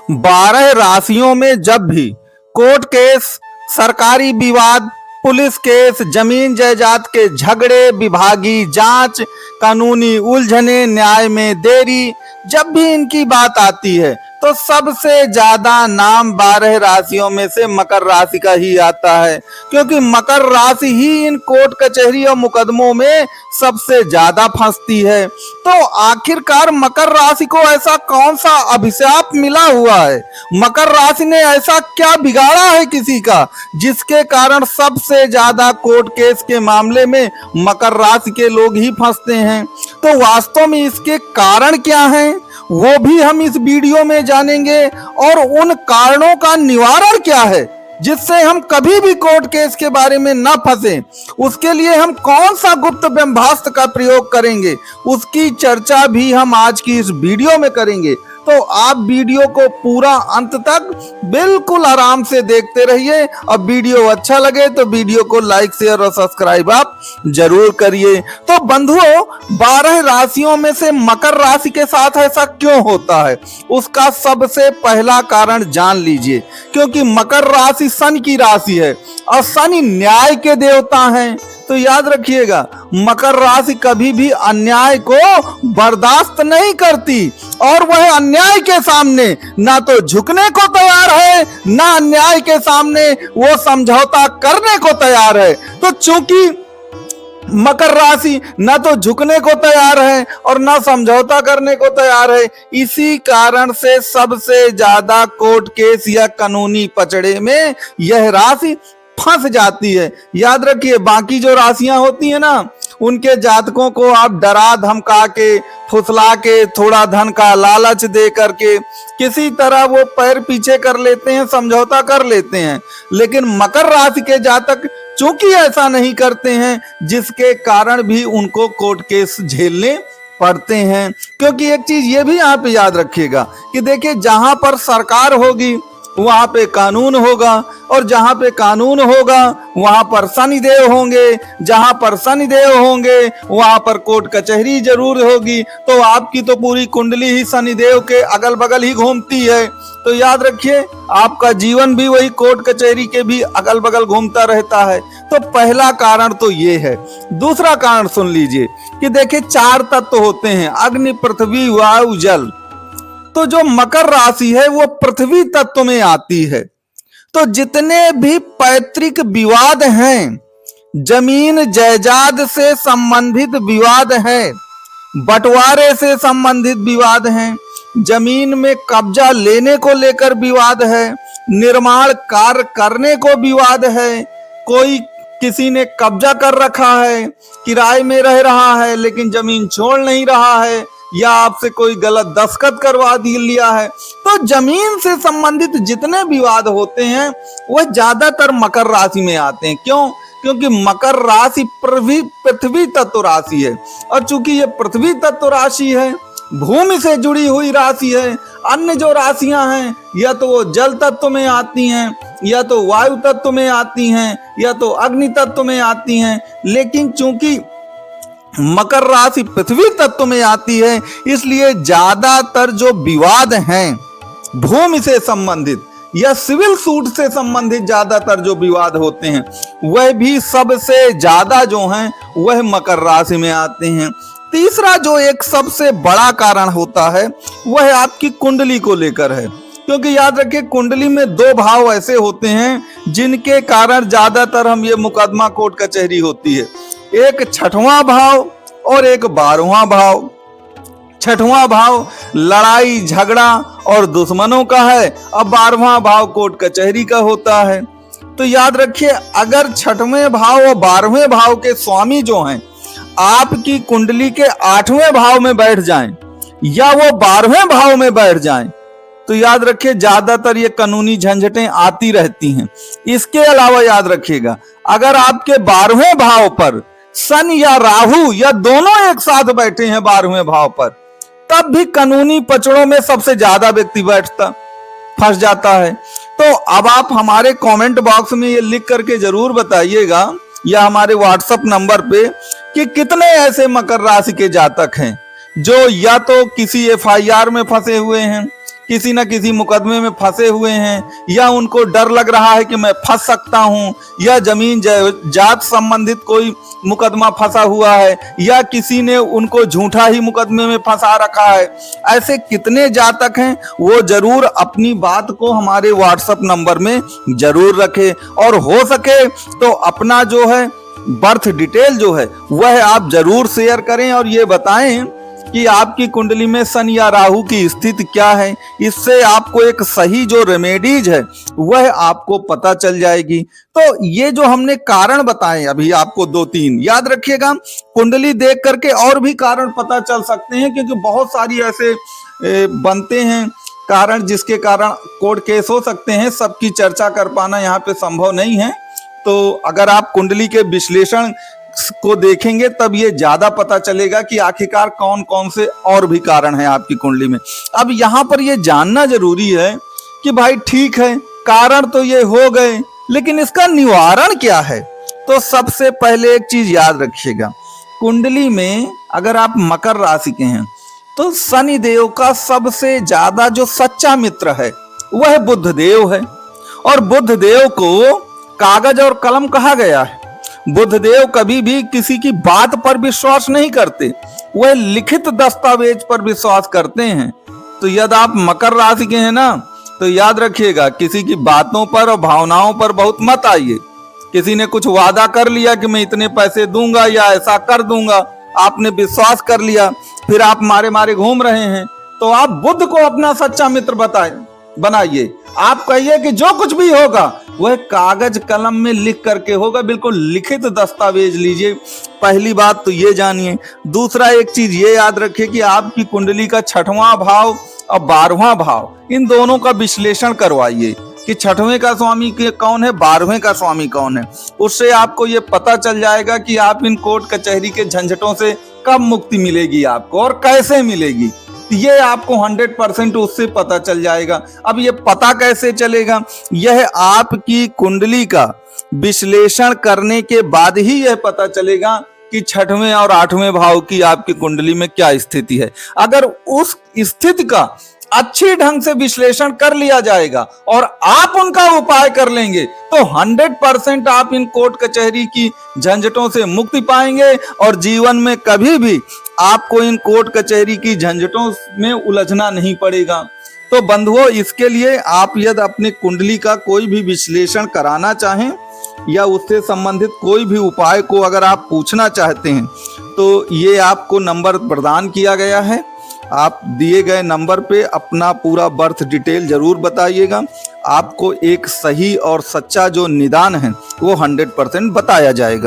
12 राशियों में जब भी कोर्ट केस, सरकारी विवाद, पुलिस केस, जमीन जायदाद के झगड़े, विभागीय जांच, कानूनी उलझने, न्याय में देरी, जब भी इनकी बात आती है तो सबसे ज्यादा नाम 12 राशियों में से मकर राशि का ही आता है, क्योंकि मकर राशि ही इन कोर्ट कचहरी और मुकदमों में सबसे ज्यादा फंसती है। तो आखिरकार मकर राशि को ऐसा कौन सा अभिशाप मिला हुआ है? मकर राशि ने ऐसा क्या बिगाड़ा है किसी का, जिसके कारण सबसे ज्यादा कोर्ट केस के मामले में मकर राशि के लोग ही फंसते हैं? तो वास्तव में इसके कारण क्या हैं, वो भी हम इस वीडियो में जानेंगे। और उन कारणों का निवारण क्या है जिससे हम कभी भी कोर्ट केस के बारे में न फंसे, उसके लिए हम कौन सा गुप्त ब्रह्मास्त्र का प्रयोग करेंगे, उसकी चर्चा भी हम आज की इस वीडियो में करेंगे। तो आप वीडियो को पूरा अंत तक बिल्कुल आराम से देखते रहिए। और वीडियो अच्छा लगे तो वीडियो को लाइक, शेयर और सब्सक्राइब आप जरूर करिए। तो बंधुओं, 12 राशियों में से मकर राशि के साथ ऐसा क्यों होता है, उसका सबसे पहला कारण जान लीजिए। क्योंकि मकर राशि शनि की राशि है और शनि न्याय के देवता हैं। तो याद रखिएगा, मकर राशि कभी भी अन्याय को बर्दाश्त नहीं करती और वह अन्याय के सामने ना तो झुकने को तैयार है, ना अन्याय के सामने वो समझौता करने को तैयार है। तो चूंकि मकर राशि न तो झुकने को तैयार है और न समझौता करने को तैयार है, इसी कारण से सबसे ज्यादा कोर्ट केस या कानूनी पचड़े में यह राशि फंस जाती है। याद रखिए, बाकी जो राशियां होती है ना, उनके जातकों को आप डरा धमका के, फुसला के, थोड़ा धन का लालच दे करके किसी तरह वो पैर पीछे कर लेते हैं, समझौता कर लेते हैं। लेकिन मकर राशि के जातक चूंकि ऐसा नहीं करते हैं, जिसके कारण भी उनको कोर्ट केस झेलने पड़ते हैं। क्योंकि एक चीज ये भी आप याद रखिएगा कि देखिए, जहां पर सरकार होगी वहां पे कानून होगा, और जहां पे कानून होगा वहां पर शनिदेव होंगे, जहां पर शनिदेव होंगे वहां पर कोर्ट कचहरी जरूर होगी। तो आपकी तो पूरी कुंडली ही शनिदेव के अगल बगल ही घूमती है। तो याद रखिए, आपका जीवन भी वही कोर्ट कचहरी के भी अगल बगल घूमता रहता है। तो पहला कारण तो ये है। दूसरा कारण सुन लीजिए कि देखिए, 4 तत्व होते हैं, अग्नि, पृथ्वी, वायु, जल। तो जो मकर राशि है वो पृथ्वी तत्व में आती है। तो जितने भी पैतृक विवाद हैं, जमीन जायदाद से संबंधित विवाद हैं, बंटवारे से संबंधित विवाद हैं, जमीन में कब्जा लेने को लेकर विवाद है, निर्माण कार्य करने को विवाद है, कोई किसी ने कब्जा कर रखा है, किराए में रह रहा है लेकिन जमीन छोड़ नहीं रहा है, या आपसे कोई गलत दस्तखत करवा लिया है। तो जमीन से संबंधित जितने विवाद होते हैं वह ज्यादातर मकर राशि में आते हैं। क्यों? क्योंकि मकर राशि पृथ्वी तत्व राशि है, और चूंकि ये पृथ्वी तत्व राशि है, भूमि से जुड़ी हुई राशि है। अन्य जो राशियां हैं या तो वो जल तत्व में आती हैं, या तो वायु तत्व में आती हैं, या तो अग्नि तत्व में आती हैं। लेकिन चूंकि मकर राशि पृथ्वी तत्व में आती है, इसलिए ज्यादातर जो विवाद हैं भूमि से संबंधित या सिविल सूट से संबंधित ज्यादातर जो विवाद होते हैं, वह भी सबसे ज्यादा जो हैं वह मकर राशि में आते हैं। तीसरा जो एक सबसे बड़ा कारण होता है वह आपकी कुंडली को लेकर है। क्योंकि याद रखिए, कुंडली में 2 भाव ऐसे होते हैं जिनके कारण ज्यादातर हम ये मुकदमा कोर्ट कचहरी होती है। एक 6वां भाव और एक 12वां भाव। 6वां भाव लड़ाई झगड़ा और दुश्मनों का है, अब 12वां भाव कोर्ट कचहरी का होता है। तो याद रखिए, अगर 6वें भाव और 12वें भाव के स्वामी जो हैं आपकी कुंडली के 8वें भाव में बैठ जाएं या वो 12वें भाव में बैठ जाएं, तो याद रखिए ज्यादातर ये कानूनी झंझटें आती रहती हैं। इसके अलावा याद रखिएगा, अगर आपके 12वें भाव पर शनि या राहु या दोनों एक साथ बैठे हैं 12वें भाव पर, तब भी कानूनी पचड़ों में सबसे ज्यादा व्यक्ति फंस जाता है। तो अब आप हमारे कमेंट बॉक्स में ये लिख करके जरूर बताइएगा या हमारे व्हाट्सएप नंबर पे कि कितने ऐसे मकर राशि के जातक हैं जो या तो किसी FIR में फंसे हुए हैं, किसी न किसी मुकदमे में फंसे हुए हैं, या उनको डर लग रहा है कि मैं फंस सकता हूं, या जमीन जात संबंधित कोई मुकदमा फंसा हुआ है, या किसी ने उनको झूठा ही मुकदमे में फंसा रखा है। ऐसे कितने जातक हैं, वो जरूर अपनी बात को हमारे व्हाट्सएप नंबर में जरूर रखें, और हो सके तो अपना जो है बर्थ डिटेल जो है वह आप जरूर शेयर करें, और ये बताएं कि आपकी कुंडली में शनि या राहु की स्थिति क्या है। इससे आपको एक सही जो रेमेडीज है वह आपको पता चल जाएगी। तो ये जो हमने कारण बताए अभी आपको 2-3 याद रखिएगा, कुंडली देख करके और भी कारण पता चल सकते हैं, क्योंकि बहुत सारी ऐसे बनते हैं कारण जिसके कारण कोर्ट केस हो सकते हैं। सबकी चर्चा कर पाना यहाँ पे संभव नहीं है। तो अगर आप कुंडली के विश्लेषण को देखेंगे तब ये ज्यादा पता चलेगा कि आखिरकार कौन कौन से और भी कारण हैं आपकी कुंडली में। अब यहाँ पर ये जानना जरूरी है कि भाई ठीक है, कारण तो ये हो गए, लेकिन इसका निवारण क्या है। तो सबसे पहले एक चीज याद रखिएगा, कुंडली में अगर आप मकर राशि के हैं तो शनि देव का सबसे ज्यादा जो सच्चा मित्र है वह बुध देव है, और बुध देव को कागज और कलम कहा गया है। बुधदेव कभी भी किसी की बात पर विश्वास नहीं करते, वह लिखित दस्तावेज पर विश्वास करते हैं। तो यदि आप मकर राशि के हैं ना, तो याद रखिएगा किसी की बातों पर और भावनाओं पर बहुत मत आइए। किसी ने कुछ वादा कर लिया कि मैं इतने पैसे दूंगा या ऐसा कर दूंगा, आपने विश्वास कर लिया, फिर आप मारे मारे घूम रहे हैं। तो आप बुध को अपना सच्चा मित्र बनाइए। आप कहिए कि जो कुछ भी होगा वह कागज कलम में लिख करके होगा, बिल्कुल लिखित दस्तावेज लीजिए। पहली बात तो ये जानिए। दूसरा एक चीज ये याद रखिए कि आपकी कुंडली का 6वां भाव और 12वां भाव, इन दोनों का विश्लेषण करवाइए कि 6वें का स्वामी कौन है, 12वें का स्वामी कौन है। उससे आपको ये पता चल जाएगा कि आप इन कोर्ट कचहरी के झंझटों से कब मुक्ति मिलेगी आपको और कैसे मिलेगी। ये आपको 100% उससे पता चल जाएगा। अब ये पता कैसे चलेगा, यह आपकी कुंडली का विश्लेषण करने के बाद ही यह पता चलेगा कि 6वें और 8वें भाव की आपकी कुंडली में क्या स्थिति है। अगर उस स्थिति का अच्छी ढंग से विश्लेषण कर लिया जाएगा और आप उनका उपाय कर लेंगे तो 100% आप इन कोर्ट कचहरी की झंझटों से मुक्ति पाएंगे, और जीवन में कभी भी आपको इन कोर्ट कचहरी की झंझटों में उलझना नहीं पड़ेगा। तो बंधुओं, इसके लिए आप यदि अपनी कुंडली का कोई भी विश्लेषण कराना चाहें या उससे संबंधित कोई भी उपाय को अगर आप पूछना चाहते हैं तो ये आपको नंबर प्रदान किया गया है। आप दिए गए नंबर पे अपना पूरा बर्थ डिटेल जरूर बताइएगा। आपको एक सही और सच्चा जो निदान है वो 100% बताया जाएगा।